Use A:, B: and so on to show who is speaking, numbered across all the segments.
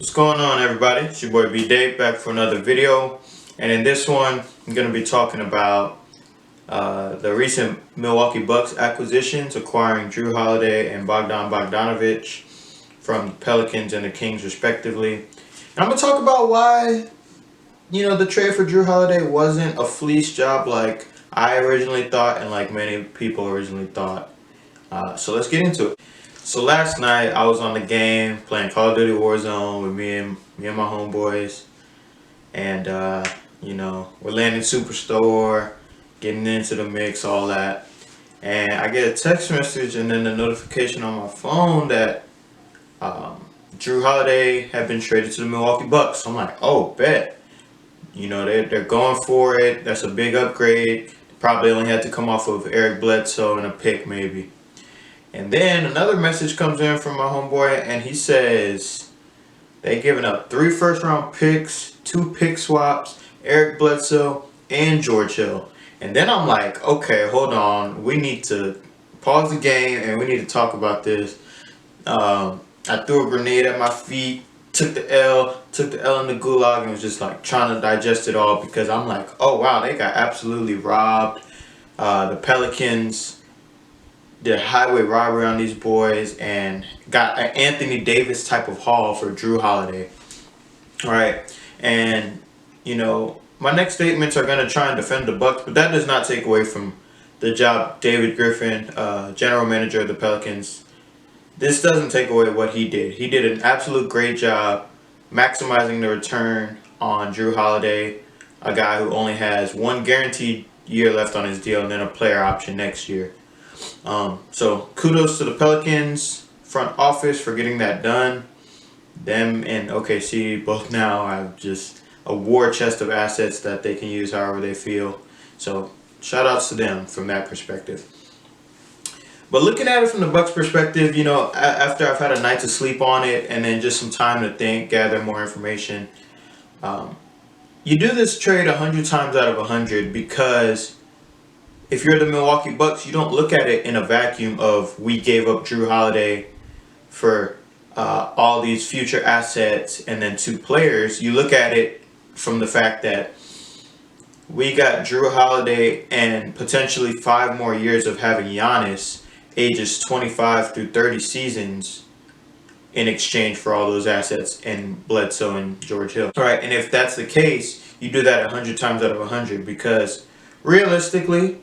A: What's going on, everybody? It's your boy B Dave back for another video, and in this one I'm going to be talking about the recent Milwaukee Bucks acquisitions, acquiring Jrue Holiday and Bogdan Bogdanovic from the Pelicans and the Kings respectively. And I'm going to talk about why the trade for Jrue Holiday wasn't a fleece job like I originally thought and like many people originally thought. So let's get into it. So last night I was on the game playing Call of Duty Warzone with me and my homeboys, and we're landing Superstore, getting into the mix, all that, and I get a text message and then a notification on my phone that Jrue Holiday had been traded to the Milwaukee Bucks. So I'm like, oh, bet. They're going for it. That's a big upgrade. Probably only had to come off of Eric Bledsoe and a pick maybe. And then another message comes in from my homeboy, and he says they giving up 3 first-round picks, 2 pick swaps, Eric Bledsoe, and George Hill. And then I'm like, okay, hold on. We need to pause the game, and we need to talk about this. I threw a grenade at my feet, took the L in the gulag, and was just like trying to digest it all because I'm like, oh, wow, they got absolutely robbed. The Pelicans did highway robbery on these boys and got an Anthony Davis type of haul for Jrue Holiday. All right, and my next statements are gonna try and defend the Bucks, but that does not take away from the job David Griffin, general manager of the Pelicans. This doesn't take away what he did. He did an absolute great job maximizing the return on Jrue Holiday, a guy who only has 1 guaranteed year left on his deal and then a player option next year. So kudos to the Pelicans front office for getting that done. Them and OKC both now have just a war chest of assets that they can use however they feel. So shout outs to them from that perspective. But looking at it from the Bucks perspective, after I've had a night to sleep on it and then just some time to think, gather more information, you do this trade 100 times out of 100 because if you're the Milwaukee Bucks, you don't look at it in a vacuum of we gave up Jrue Holiday for all these future assets and then 2 players. You look at it from the fact that we got Jrue Holiday and potentially 5 more years of having Giannis, ages 25 through 30 seasons, in exchange for all those assets and Bledsoe and George Hill. All right, and if that's the case, you do that 100 times out of 100 because realistically,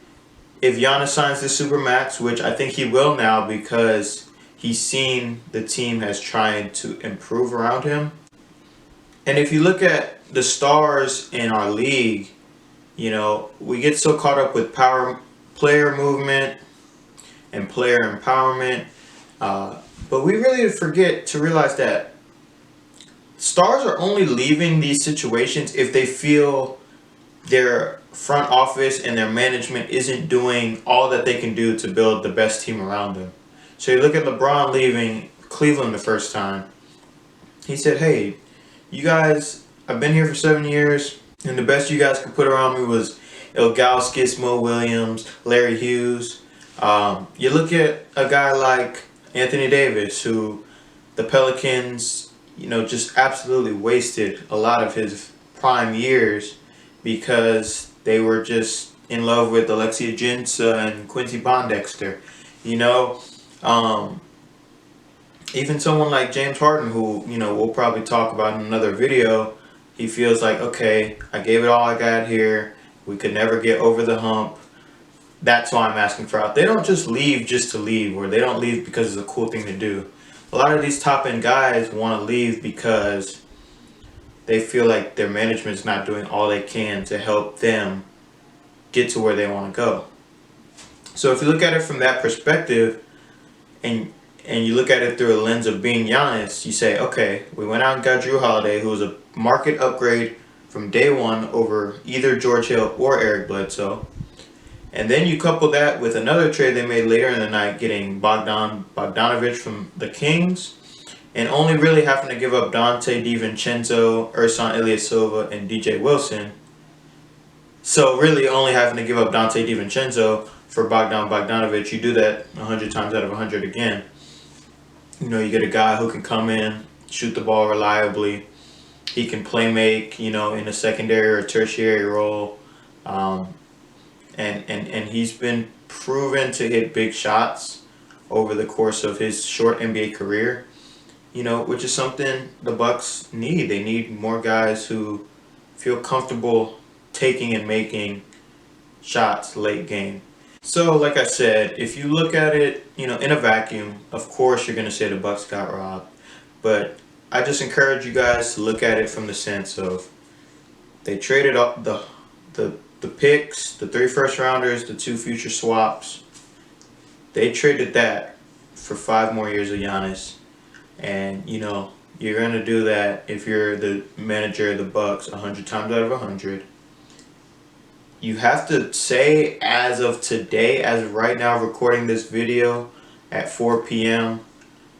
A: if Giannis signs this Supermax, which I think he will now because he's seen the team has tried to improve around him. And if you look at the stars in our league, we get so caught up with player movement and player empowerment. But we really forget to realize that stars are only leaving these situations if they feel their front office and their management isn't doing all that they can do to build the best team around them. So you look at LeBron leaving Cleveland the first time. He said, hey, you guys, I've been here for 7 years, and the best you guys could put around me was Ilgauskas, Mo Williams, Larry Hughes. You look at a guy like Anthony Davis, who the Pelicans, just absolutely wasted a lot of his prime years because they were just in love with Alexia Jinsa and Quincy Bondexter. Even someone like James Harden, who, we'll probably talk about in another video, he feels like, okay, I gave it all I got here. We could never get over the hump. That's why I'm asking for out. They don't just leave just to leave, or they don't leave because it's a cool thing to do. A lot of these top-end guys want to leave because they feel like their management's not doing all they can to help them get to where they want to go. So if you look at it from that perspective and you look at it through a lens of being Giannis, you say, okay, we went out and got Jrue Holiday, who was a market upgrade from day one over either George Hill or Eric Bledsoe. And then you couple that with another trade they made later in the night, getting Bogdan Bogdanovic from the Kings, and only really having to give up Dante DiVincenzo, Ersan Ilyasova, and DJ Wilson. So really only having to give up Dante DiVincenzo for Bogdan Bogdanovic. You do that 100 times out of 100 again. You get a guy who can come in, shoot the ball reliably. He can play make, you know, in a secondary or tertiary role. Um, and he's been proven to hit big shots over the course of his short NBA career, you know, which is something the Bucks need. They need more guys who feel comfortable taking and making shots late game. So, like I said, if you look at it, you know, in a vacuum, of course you're going to say the Bucks got robbed. But I just encourage you guys to look at it from the sense of they traded up the picks, the 3 first rounders, the 2 future swaps. They traded that for 5 more years of Giannis. And, you know, you're going to do that if you're the manager of the Bucks 100 times out of 100. You have to say, as of today, as of right now, recording this video at 4 p.m.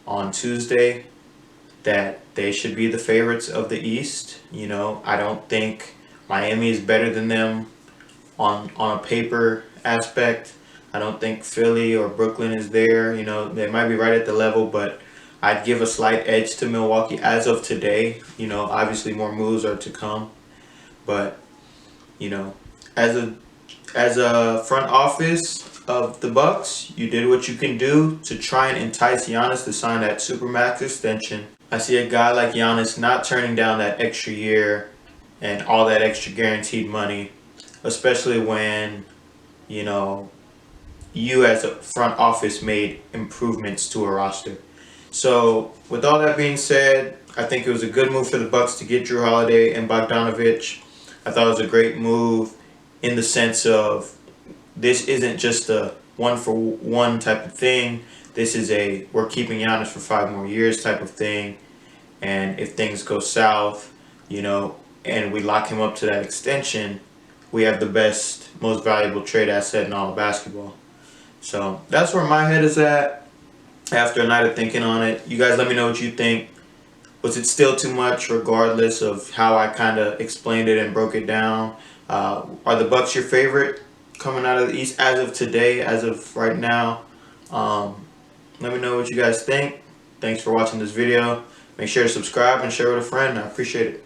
A: on Tuesday, that they should be the favorites of the East. You know, I don't think Miami is better than them on a paper aspect. I don't think Philly or Brooklyn is there. You know, they might be right at the level, but I'd give a slight edge to Milwaukee as of today. You know, obviously more moves are to come, but you know, as a front office of the Bucks, you did what you can do to try and entice Giannis to sign that supermax extension. I see a guy like Giannis not turning down that extra year and all that extra guaranteed money, especially when, you know, you as a front office made improvements to a roster. So with all that being said, I think it was a good move for the Bucks to get Jrue Holiday and Bogdanovic. I thought it was a great move in the sense of this isn't just a 1-for-1 type of thing. This is a we're keeping Giannis for 5 more years type of thing. And if things go south, you know, and we lock him up to that extension, we have the best, most valuable trade asset in all of basketball. So that's where my head is at after a night of thinking on it. You guys let me know what you think. Was it still too much regardless of how I kind of explained it and broke it down? Are the Bucks your favorite coming out of the East as of today, as of right now? Let me know what you guys think. Thanks for watching this video. Make sure to subscribe and share with a friend. I appreciate it.